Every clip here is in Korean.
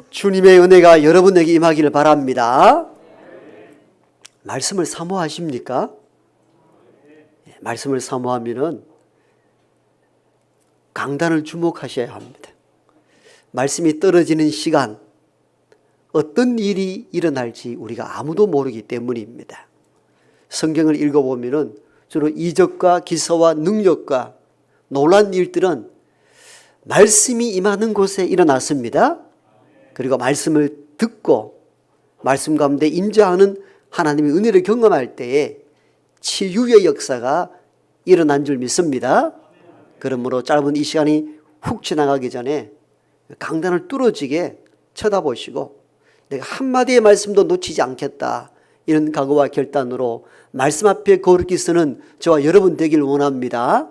주님의 은혜가 여러분에게 임하기를 바랍니다. 말씀을 사모하십니까? 말씀을 사모하면은 강단을 주목하셔야 합니다. 말씀이 떨어지는 시간, 어떤 일이 일어날지 우리가 아무도 모르기 때문입니다. 성경을 읽어보면은 주로 이적과 기사와 능력과 놀라운 일들은 말씀이 임하는 곳에 일어났습니다. 그리고 말씀을 듣고 말씀 가운데 임재하는 하나님의 은혜를 경험할 때에 치유의 역사가 일어난 줄 믿습니다. 그러므로 짧은 이 시간이 훅 지나가기 전에 강단을 뚫어지게 쳐다보시고 내가 한마디의 말씀도 놓치지 않겠다, 이런 각오와 결단으로 말씀 앞에 거룩히 서는 저와 여러분 되길 원합니다.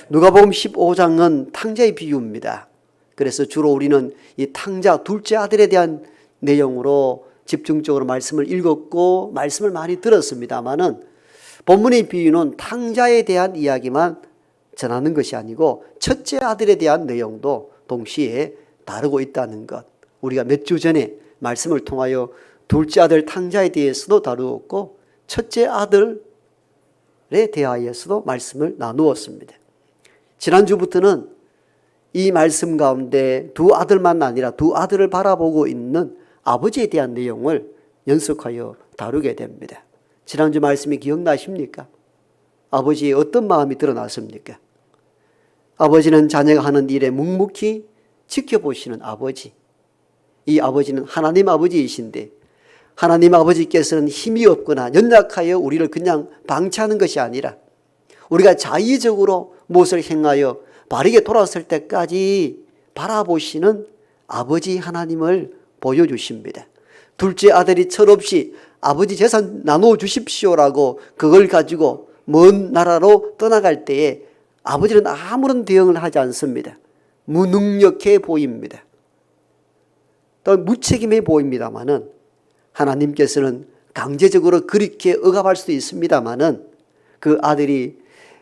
누가복음 15장은 탕자의 비유입니다. 그래서 주로 우리는 이 탕자 둘째 아들에 대한 내용으로 집중적으로 말씀을 읽었고 말씀을 많이 들었습니다마는 본문의 비유는 탕자에 대한 이야기만 전하는 것이 아니고 첫째 아들에 대한 내용도 동시에 다루고 있다는 것, 우리가 몇 주 전에 말씀을 통하여 둘째 아들 탕자에 대해서도 다루었고 첫째 아들에 대하여서도 말씀을 나누었습니다. 지난주부터는 이 말씀 가운데 두 아들만 아니라 두 아들을 바라보고 있는 아버지에 대한 내용을 연속하여 다루게 됩니다. 지난주 말씀이 기억나십니까? 아버지의 어떤 마음이 드러났습니까? 아버지는 자녀가 하는 일에 묵묵히 지켜보시는 아버지. 이 아버지는 하나님 아버지이신데 하나님 아버지께서는 힘이 없거나 연약하여 우리를 그냥 방치하는 것이 아니라 우리가 자의적으로 무엇을 행하여 바르게 돌아설 때까지 바라보시는 아버지 하나님을 보여주십니다. 둘째 아들이 철없이 아버지 재산 나누어 주십시오라고 그걸 가지고 먼 나라로 떠나갈 때에 아버지는 아무런 대응을 하지 않습니다. 무능력해 보입니다. 또 무책임해 보입니다마는 하나님께서는 강제적으로 그렇게 억압할 수도 있습니다마는 그 아들이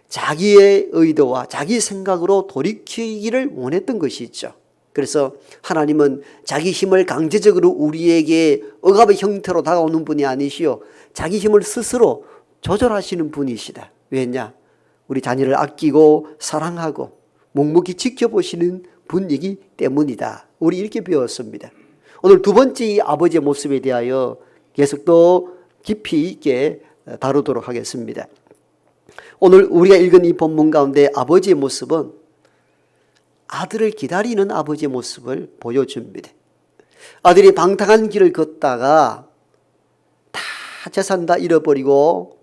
자기의 의도와 자기 생각으로 돌이키기를 원했던 것이죠. 그래서 하나님은 자기 힘을 강제적으로 우리에게 억압의 형태로 다가오는 분이 아니시요 자기 힘을 스스로 조절하시는 분이시다. 왜냐? 우리 자녀를 아끼고 사랑하고 묵묵히 지켜보시는 분이기 때문이다. 우리 이렇게 배웠습니다. 오늘 두 번째 이 아버지의 모습에 대하여 계속 더 깊이 있게 다루도록 하겠습니다. 오늘 우리가 읽은 이 본문 가운데 아버지의 모습은 아들을 기다리는 아버지의 모습을 보여줍니다. 아들이 방탕한 길을 걷다가 다 재산 다 잃어버리고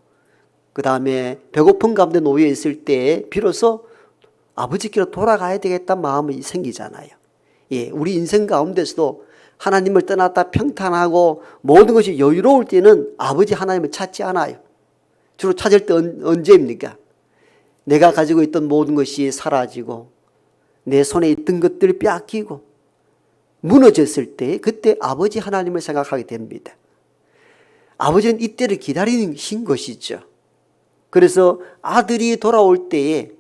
그 다음에 배고픈 가운데 놓여 있을 때 비로소 아버지께로 돌아가야 되겠다는 마음이 생기잖아요. 예, 우리 인생 가운데서도 하나님을 떠났다 평탄하고 모든 것이 여유로울 때는 아버지 하나님을 찾지 않아요. 주로 찾을 때 언제입니까? 내가 가지고 있던 모든 것이 사라지고 내 손에 있던 것들을 빼앗기고 무너졌을 때 그때 아버지 하나님을 생각하게 됩니다. 아버지는 이때를 기다리신 것이죠. 그래서 아들이 돌아올 때에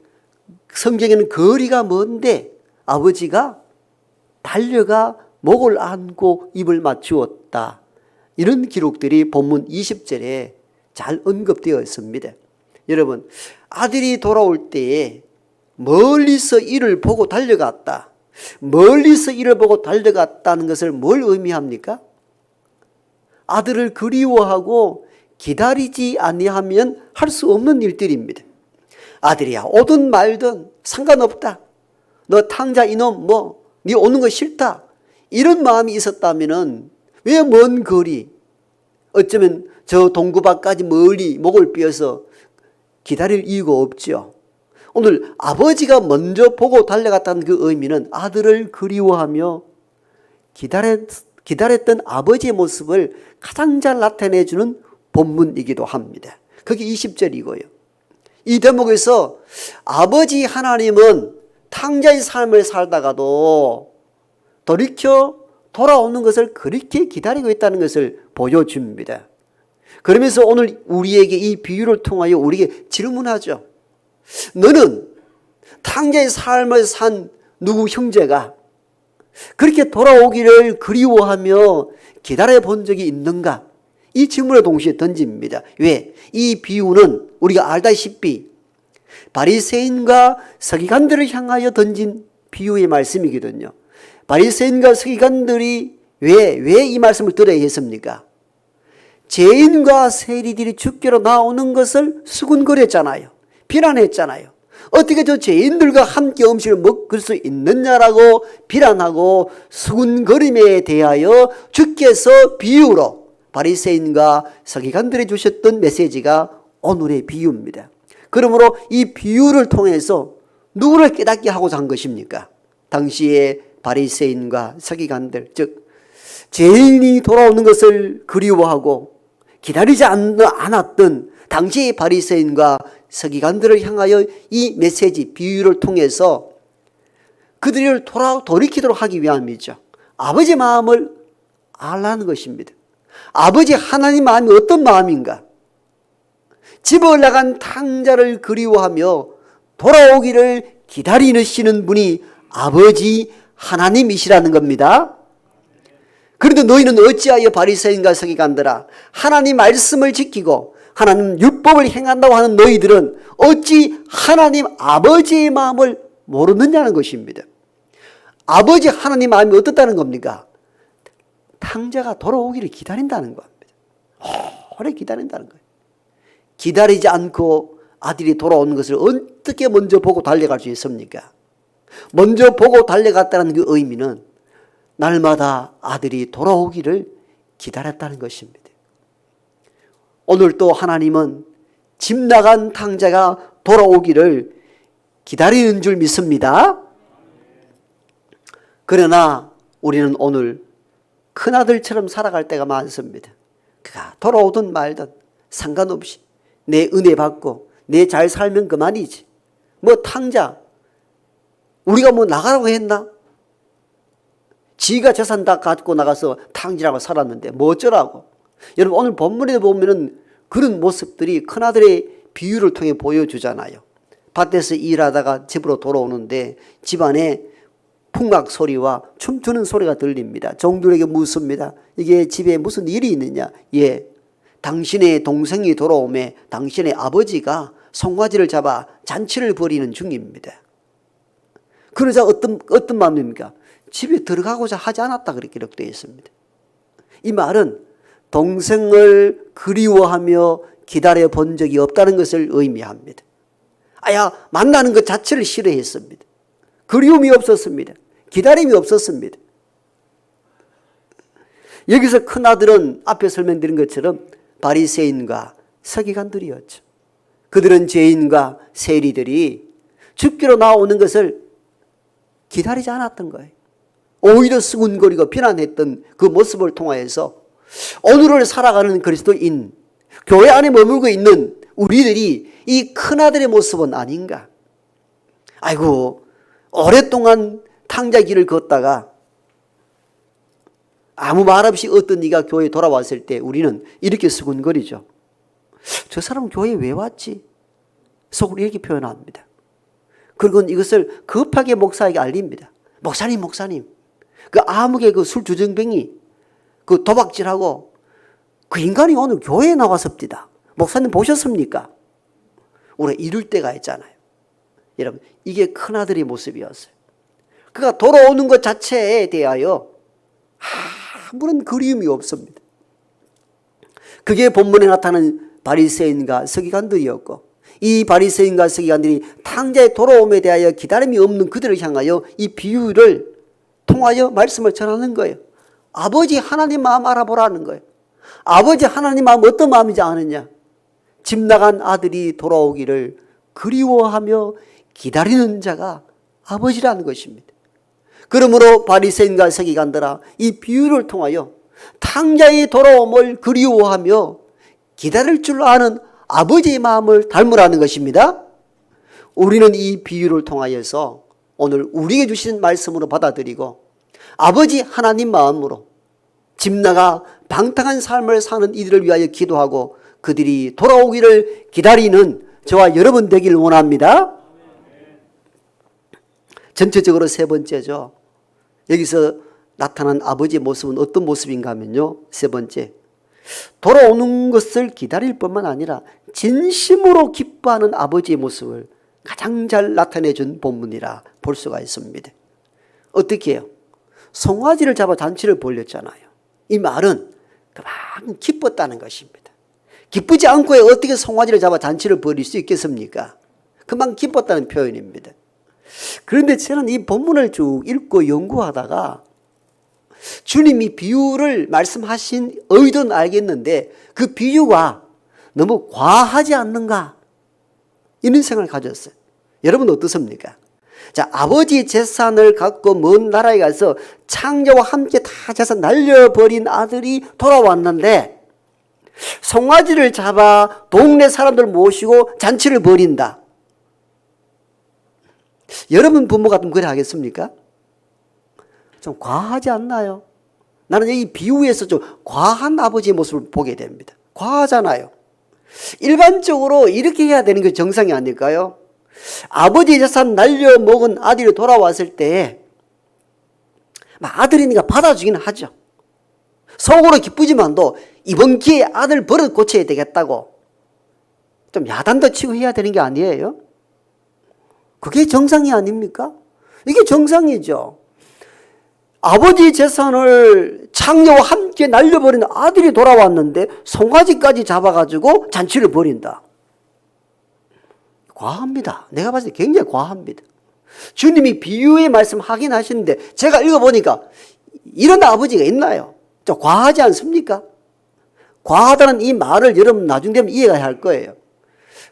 성경에는 거리가 먼데 아버지가 달려가 목을 안고 입을 맞추었다, 이런 기록들이 본문 20절에 잘 언급되어 있습니다. 여러분, 아들이 돌아올 때에 멀리서 이를 보고 달려갔다. 멀리서 이를 보고 달려갔다는 것을 뭘 의미합니까? 아들을 그리워하고 기다리지 아니하면 할 수 없는 일들입니다. 아들이야 오든 말든 상관없다. 너 탕자 이놈 네 오는 거 싫다. 이런 마음이 있었다면 왜 먼 거리, 어쩌면 저 동구밭까지 멀리 목을 삐어서 기다릴 이유가 없죠. 오늘 아버지가 먼저 보고 달려갔다는 그 의미는 아들을 그리워하며 기다렸던 아버지의 모습을 가장 잘 나타내주는 본문이기도 합니다. 그게 20절이고요. 이 대목에서 아버지 하나님은 탕자의 삶을 살다가도 돌이켜 돌아오는 것을 그렇게 기다리고 있다는 것을 보여줍니다. 그러면서 오늘 우리에게 이 비유를 통하여 우리에게 질문하죠. 너는 탕자의 삶을 산 누구 형제가 그렇게 돌아오기를 그리워하며 기다려 본 적이 있는가? 이 질문을 동시에 던집니다. 왜? 이 비유는 우리가 알다시피 바리새인과 서기관들을 향하여 던진 비유의 말씀이거든요. 바리새인과 서기관들이 왜 이 말씀을 들어야 했습니까? 죄인과 세리들이 주께로 나오는 것을 수군거렸잖아요. 비난했잖아요. 어떻게 저 죄인들과 함께 음식을 먹을 수 있느냐라고 비난하고 수군거림에 대하여 주께서 비유로 바리새인과 서기관들이 주셨던 메시지가 오늘의 비유입니다. 그러므로 이 비유를 통해서 누구를 깨닫게 하고자 한 것입니까? 당시에 바리새인과 서기관들, 즉 죄인이 돌아오는 것을 그리워하고 기다리지 않았던 당시의 바리새인과 서기관들을 향하여 이 메시지, 비유를 통해서 그들을 돌이키도록 하기 위함이죠. 아버지 마음을 알라는 것입니다. 아버지 하나님 마음이 어떤 마음인가? 집에 올라간 탕자를 그리워하며 돌아오기를 기다리시는 분이 아버지 하나님이시라는 겁니다. 그런데 너희는 어찌하여 바리새인과 서기관들아, 하나님 말씀을 지키고 하나님 율법을 행한다고 하는 너희들은 어찌 하나님 아버지의 마음을 모르느냐는 것입니다. 아버지 하나님 마음이 어떻다는 겁니까? 탕자가 돌아오기를 기다린다는 겁니다. 오래 기다린다는 거예요. 기다리지 않고 아들이 돌아오는 것을 어떻게 먼저 보고 달려갈 수 있습니까? 먼저 보고 달려갔다는 그 의미는 날마다 아들이 돌아오기를 기다렸다는 것입니다. 오늘 또 하나님은 집 나간 탕자가 돌아오기를 기다리는 줄 믿습니다. 그러나 우리는 오늘 큰아들처럼 살아갈 때가 많습니다. 그가 돌아오든 말든 상관없이 내 은혜 받고 내 잘 살면 그만이지. 뭐 탕자, 우리가 뭐 나가라고 했나? 지가 재산 다 갖고 나가서 탕자라고 살았는데 뭐 어쩌라고. 여러분 오늘 본문에 보면은 그런 모습들이 큰아들의 비유를 통해 보여주잖아요. 밭에서 일하다가 집으로 돌아오는데 집안에 풍악 소리와 춤추는 소리가 들립니다. 종들에게 묻습니다. 이게 집에 무슨 일이 있느냐? 예, 당신의 동생이 돌아오매 당신의 아버지가 송아지를 잡아 잔치를 벌이는 중입니다. 그러자 어떤 마음입니까? 집에 들어가고자 하지 않았다 그렇게 기록되어 있습니다. 이 말은 동생을 그리워하며 기다려 본 적이 없다는 것을 의미합니다. 만나는 것 자체를 싫어했습니다. 그리움이 없었습니다. 기다림이 없었습니다. 여기서 큰아들은 앞에 설명드린 것처럼 바리새인과 서기관들이었죠. 그들은 죄인과 세리들이 주께로 나오는 것을 기다리지 않았던 거예요. 오히려 수군거리고 비난했던 그 모습을 통하여서 오늘을 살아가는 그리스도인, 교회 안에 머물고 있는 우리들이 이 큰아들의 모습은 아닌가? 아이고, 오랫동안 탕자 길을 걷다가 아무 말 없이 어떤 네가 교회에 돌아왔을 때 우리는 이렇게 수군거리죠. 저 사람은 교회에 왜 왔지? 속으로 이렇게 표현합니다. 그리고 이것을 급하게 목사에게 알립니다. 목사님. 그 암흑의 그 술주정뱅이, 그 도박질하고 그 인간이 오늘 교회에 나왔습니다. 목사님 보셨습니까? 우리가 이럴 때가 있잖아요. 여러분, 이게 큰아들의 모습이었어요. 그가 돌아오는 것 자체에 대하여 아무런 그리움이 없습니다. 그게 본문에 나타나는 바리새인과 서기관들이었고, 이 바리새인과 서기관들이 탕자의 돌아옴에 대하여 기다림이 없는 그들을 향하여 이 비유를 통하여 말씀을 전하는 거예요. 아버지 하나님 마음 알아보라는 거예요. 아버지 하나님 마음 어떤 마음이지 아느냐? 집 나간 아들이 돌아오기를 그리워하며 기다리는 자가 아버지라는 것입니다. 그러므로 바리새인과 서기관들아, 이 비유를 통하여 탕자의 돌아옴을 그리워하며 기다릴 줄 아는 아버지의 마음을 닮으라는 것입니다. 우리는 이 비유를 통하여서 오늘 우리에게 주신 말씀으로 받아들이고 아버지 하나님 마음으로 집 나가 방탕한 삶을 사는 이들을 위하여 기도하고 그들이 돌아오기를 기다리는 저와 여러분 되기를 원합니다. 전체적으로 세 번째죠. 여기서 나타난 아버지의 모습은 어떤 모습인가 하면요. 세 번째, 돌아오는 것을 기다릴 뿐만 아니라 진심으로 기뻐하는 아버지의 모습을 가장 잘 나타내준 본문이라 볼 수가 있습니다. 어떻게 해요? 송아지를 잡아 잔치를 벌였잖아요. 이 말은 그만 기뻤다는 것입니다. 기쁘지 않고 어떻게 송아지를 잡아 잔치를 벌일 수 있겠습니까? 그만 기뻤다는 표현입니다. 그런데 저는 이 본문을 쭉 읽고 연구하다가 주님이 비유를 말씀하신 의도는 알겠는데 그 비유가 너무 과하지 않는가? 이런 생각을 가졌어요. 여러분 어떻습니까? 자, 아버지 재산을 갖고 먼 나라에 가서 창녀와 함께 다 재산 날려버린 아들이 돌아왔는데 송아지를 잡아 동네 사람들 모시고 잔치를 벌인다. 여러분 부모 같으면 그래 하겠습니까? 좀 과하지 않나요? 나는 이 비유에서 좀 과한 아버지의 모습을 보게 됩니다. 과하잖아요. 일반적으로 이렇게 해야 되는 게 정상이 아닐까요? 아버지 재산 날려먹은 아들이 돌아왔을 때 아들이니까 받아주기는 하죠. 속으로 기쁘지만도 이번 기회에 아들 버릇 고쳐야 되겠다고 좀 야단도 치고 해야 되는 게 아니에요? 그게 정상이 아닙니까? 이게 정상이죠. 아버지 재산을 창녀와 함께 날려버린 아들이 돌아왔는데 송아지까지 잡아가지고 잔치를 벌인다. 과합니다. 내가 봤을 때 굉장히 과합니다. 주님이 비유의 말씀하긴 하시는데 제가 읽어보니까 이런 아버지가 있나요? 좀 과하지 않습니까? 과하다는 이 말을 여러분 나중 되면 이해가 할 거예요.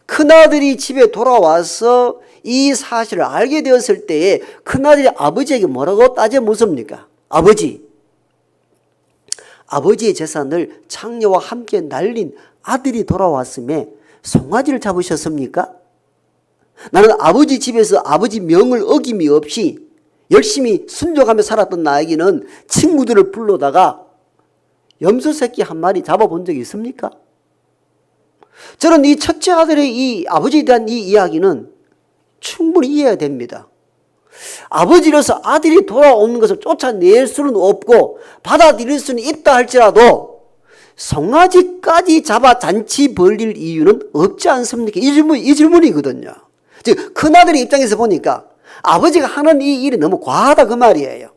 큰아들이 집에 돌아와서 이 사실을 알게 되었을 때에 큰아들이 아버지에게 뭐라고 따져 묻습니까? 아버지의 재산을 창녀와 함께 날린 아들이 돌아왔음에 송아지를 잡으셨습니까? 나는 아버지 집에서 아버지 명을 어김이 없이 열심히 순종하며 살았던 나에게는 친구들을 불러다가 염소 새끼 한 마리 잡아본 적이 있습니까? 저는 이 첫째 아들의 이 아버지에 대한 이 이야기는 충분히 이해해야 됩니다. 아버지로서 아들이 돌아오는 것을 쫓아낼 수는 없고 받아들일 수는 있다 할지라도 송아지까지 잡아 잔치 벌릴 이유는 없지 않습니까? 이 질문이거든요. 즉 큰아들의 입장에서 보니까 아버지가 하는 이 일이 너무 과하다 그 말이에요.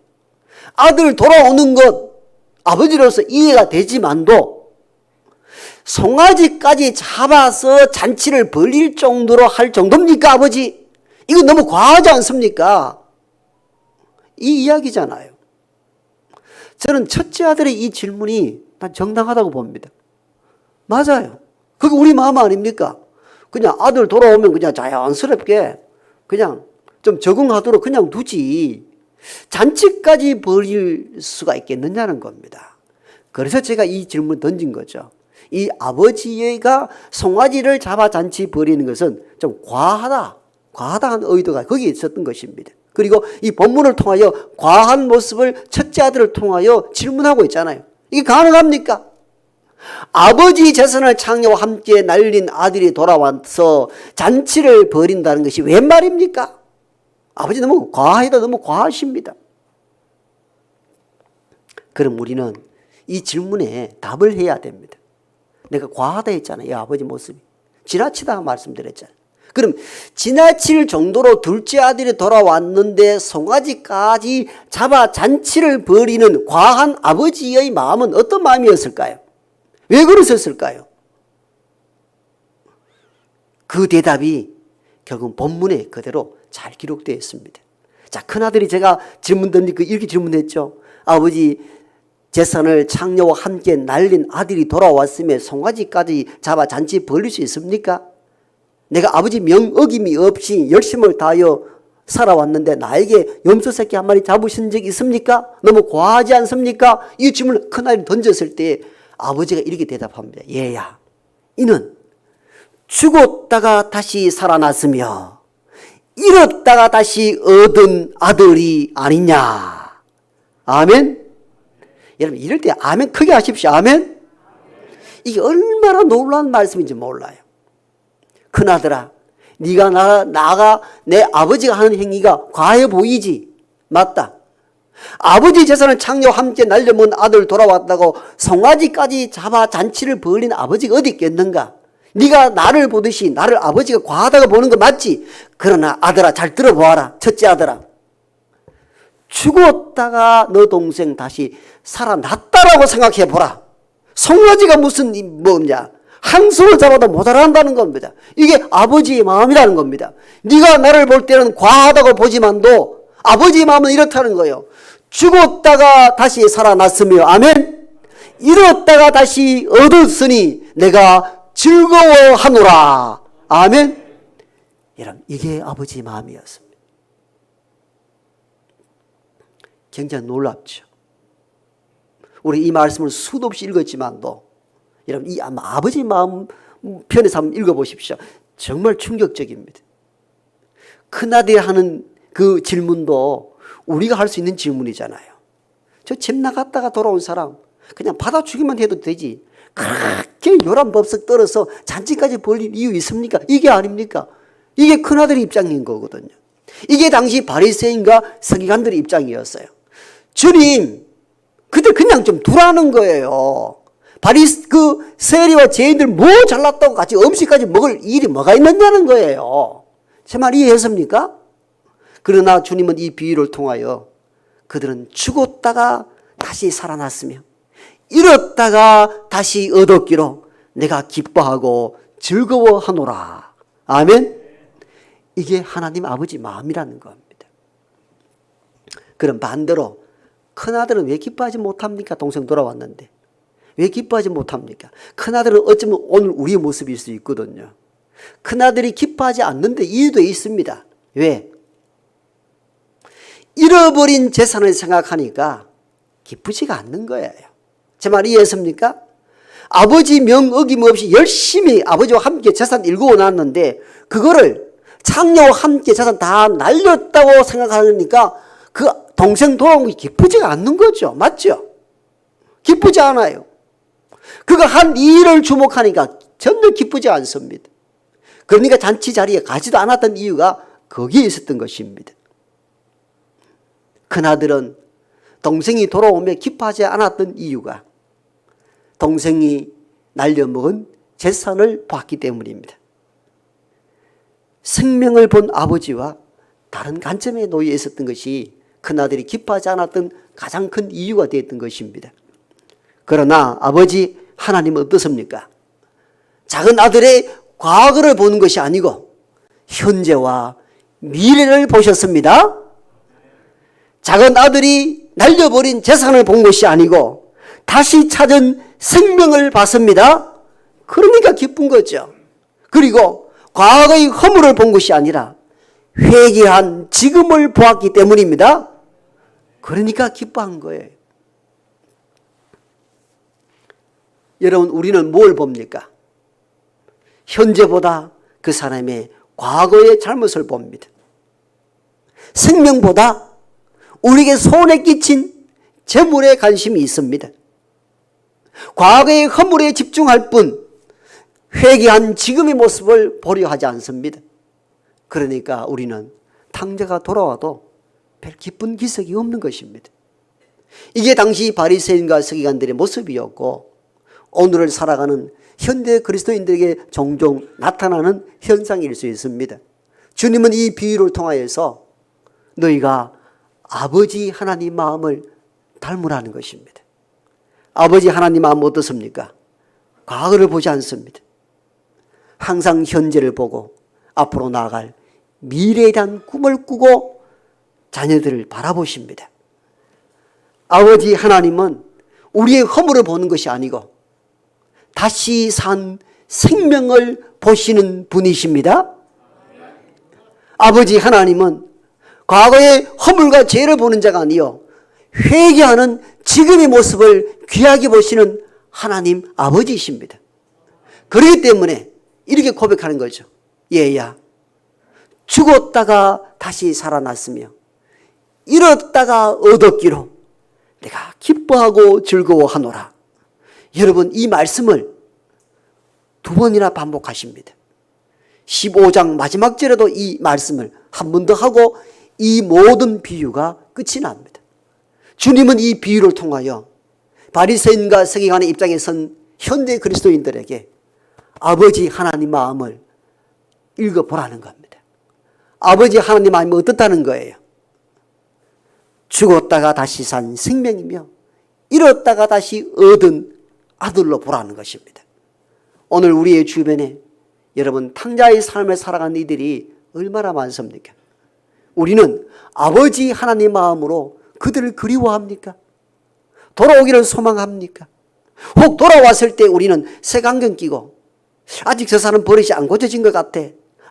아들 돌아오는 것 아버지로서 이해가 되지만도 송아지까지 잡아서 잔치를 벌릴 정도로 할 정도입니까 아버지? 이거 너무 과하지 않습니까? 이 이야기잖아요. 저는 첫째 아들의 이 질문이 난 정당하다고 봅니다. 맞아요. 그게 우리 마음 아닙니까? 그냥 아들 돌아오면 그냥 자연스럽게 그냥 좀 적응하도록 그냥 두지. 잔치까지 벌일 수가 있겠느냐는 겁니다. 그래서 제가 이 질문을 던진 거죠. 이 아버지가 송아지를 잡아 잔치 벌이는 것은 좀 과하다는 의도가 거기에 있었던 것입니다. 그리고 이 본문을 통하여 과한 모습을 첫째 아들을 통하여 질문하고 있잖아요. 이게 가능합니까? 아버지 재산을 창녀와 함께 날린 아들이 돌아와서 잔치를 벌인다는 것이 웬 말입니까? 아버지 너무 과하다, 너무 과하십니다. 그럼 우리는 이 질문에 답을 해야 됩니다. 내가 과하다 했잖아요. 이 아버지 모습이. 지나치다 말씀드렸잖아요. 그럼 지나칠 정도로 둘째 아들이 돌아왔는데 송아지까지 잡아 잔치를 벌이는 과한 아버지의 마음은 어떤 마음이었을까요? 왜 그러셨을까요? 그 대답이 결국 본문에 그대로 잘 기록되어 있습니다. 자, 큰아들이 제가 질문 던지고 이렇게 질문했죠. 아버지 재산을 창녀와 함께 날린 아들이 돌아왔음에 송아지까지 잡아 잔치 벌릴 수 있습니까? 내가 아버지 명 어김이 없이 열심을 다하여 살아왔는데 나에게 염소 새끼 한 마리 잡으신 적 있습니까? 너무 과하지 않습니까? 이 질문을 큰아들이 던졌을 때 아버지가 이렇게 대답합니다. 얘야, 이는 죽었다가 다시 살아났으며 잃었다가 다시 얻은 아들이 아니냐. 아멘? 여러분 이럴 때 아멘 크게 하십시오. 아멘? 이게 얼마나 놀라운 말씀인지 몰라요. 큰아들아, 네가 나가 내 아버지가 하는 행위가 과해 보이지? 맞다. 아버지 재산을 창녀와 함께 날려먹은 아들 돌아왔다고 송아지까지 잡아 잔치를 벌린 아버지가 어디 있겠는가? 네가 나를 보듯이 나를 아버지가 과하다고 보는 거 맞지? 그러나 아들아, 잘 들어보아라. 첫째 아들아, 죽었다가 너 동생 다시 살아났다라고 생각해 보라. 송아지가 무슨 뭐냐, 한 손을 잡아도 모자란다는 겁니다. 이게 아버지의 마음이라는 겁니다. 네가 나를 볼 때는 과하다고 보지만도 아버지의 마음은 이렇다는 거예요. 죽었다가 다시 살아났으며, 아멘. 잃었다가 다시 얻었으니 내가 즐거워하노라. 아멘. 여러분, 이게 아버지의 마음이었습니다. 굉장히 놀랍죠. 우리 이 말씀을 수도 없이 읽었지만도 여러분, 이 아버지의 마음 편에서 한번 읽어보십시오. 정말 충격적입니다. 큰아들이 하는 그 질문도 우리가 할 수 있는 질문이잖아요. 저 집 나갔다가 돌아온 사람 그냥 받아주기만 해도 되지, 그렇게 요란법석 떨어서 잔치까지 벌릴 이유 있습니까? 이게 아닙니까? 이게 큰아들의 입장인 거거든요. 이게 당시 바리새인과 서기관들의 입장이었어요. 주님, 그때 그냥 좀 두라는 거예요. 세리와 죄인들 뭐 잘났다고 같이 음식까지 먹을 일이 뭐가 있느냐는 거예요. 제 말 이해했습니까? 그러나 주님은 이 비유를 통하여 그들은 죽었다가 다시 살아났으며 잃었다가 다시 얻었기로 내가 기뻐하고 즐거워하노라. 아멘. 이게 하나님 아버지 마음이라는 겁니다. 그럼 반대로 큰아들은 왜 기뻐하지 못합니까? 동생 돌아왔는데 왜 기뻐하지 못합니까? 큰아들은 어쩌면 오늘 우리의 모습일 수 있거든요. 큰아들이 기뻐하지 않는데 이유도 있습니다. 왜? 잃어버린 재산을 생각하니까 기쁘지가 않는 거예요. 제 말 이해했습니까? 아버지 명 어김없이 열심히 아버지와 함께 재산 일구어 놨는데 그거를 창녀와 함께 재산 다 날렸다고 생각하니까 그 동생 돌아온 게 기쁘지가 않는 거죠. 맞죠? 기쁘지 않아요. 그가 한 일을 주목하니까 전혀 기쁘지 않습니다. 그러니까 잔치 자리에 가지도 않았던 이유가 거기에 있었던 것입니다. 큰아들은 동생이 돌아오며 기뻐하지 않았던 이유가 동생이 날려먹은 재산을 봤기 때문입니다. 생명을 본 아버지와 다른 관점에 놓여 있었던 것이 큰아들이 기뻐하지 않았던 가장 큰 이유가 되었던 것입니다. 그러나 아버지 하나님은 어떻습니까? 작은 아들의 과거를 보는 것이 아니고 현재와 미래를 보셨습니다. 작은 아들이 날려버린 재산을 본 것이 아니고 다시 찾은 생명을 봤습니다. 그러니까 기쁜 거죠. 그리고 과거의 허물을 본 것이 아니라 회개한 지금을 보았기 때문입니다. 그러니까 기뻐한 거예요. 여러분, 우리는 뭘 봅니까? 현재보다 그 사람의 과거의 잘못을 봅니다. 생명보다 우리에게 손에 끼친 재물에 관심이 있습니다. 과거의 허물에 집중할 뿐 회개한 지금의 모습을 보려 하지 않습니다. 그러니까 우리는 탕자가 돌아와도 별 기쁜 기색이 없는 것입니다. 이게 당시 바리새인과 서기관들의 모습이었고 오늘을 살아가는 현대 그리스도인들에게 종종 나타나는 현상일 수 있습니다. 주님은 이 비유를 통하여서 너희가 아버지 하나님 마음을 닮으라는 것입니다. 아버지 하나님 마음은 어떻습니까? 과거를 보지 않습니다. 항상 현재를 보고 앞으로 나아갈 미래에 대한 꿈을 꾸고 자녀들을 바라보십니다. 아버지 하나님은 우리의 허물을 보는 것이 아니고 다시 산 생명을 보시는 분이십니다. 아버지 하나님은 과거의 허물과 죄를 보는 자가 아니요 회개하는 지금의 모습을 귀하게 보시는 하나님 아버지이십니다. 그렇기 때문에 이렇게 고백하는 거죠. 얘야, 죽었다가 다시 살아났으며 잃었다가 얻었기로 내가 기뻐하고 즐거워하노라. 여러분, 이 말씀을 두 번이나 반복하십니다. 15장 마지막 절에도 이 말씀을 한 번 더 하고 이 모든 비유가 끝이 납니다. 주님은 이 비유를 통하여 바리새인과 서기관의 입장에 선 현대 그리스도인들에게 아버지 하나님 마음을 읽어보라는 겁니다. 아버지 하나님 마음이 어떻다는 거예요? 죽었다가 다시 산 생명이며 잃었다가 다시 얻은 아들로 보라는 것입니다. 오늘 우리의 주변에 여러분 탕자의 삶을 살아가는 이들이 얼마나 많습니까? 우리는 아버지 하나님 마음으로 그들을 그리워합니까? 돌아오기를 소망합니까? 혹 돌아왔을 때 우리는 색안경 끼고 아직 저 사람 버릇이 안 고쳐진 것 같아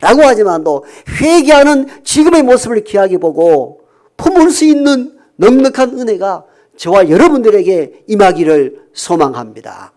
라고 하지만도 회개하는 지금의 모습을 귀하게 보고 품을 수 있는 넉넉한 은혜가 저와 여러분들에게 임하기를 소망합니다.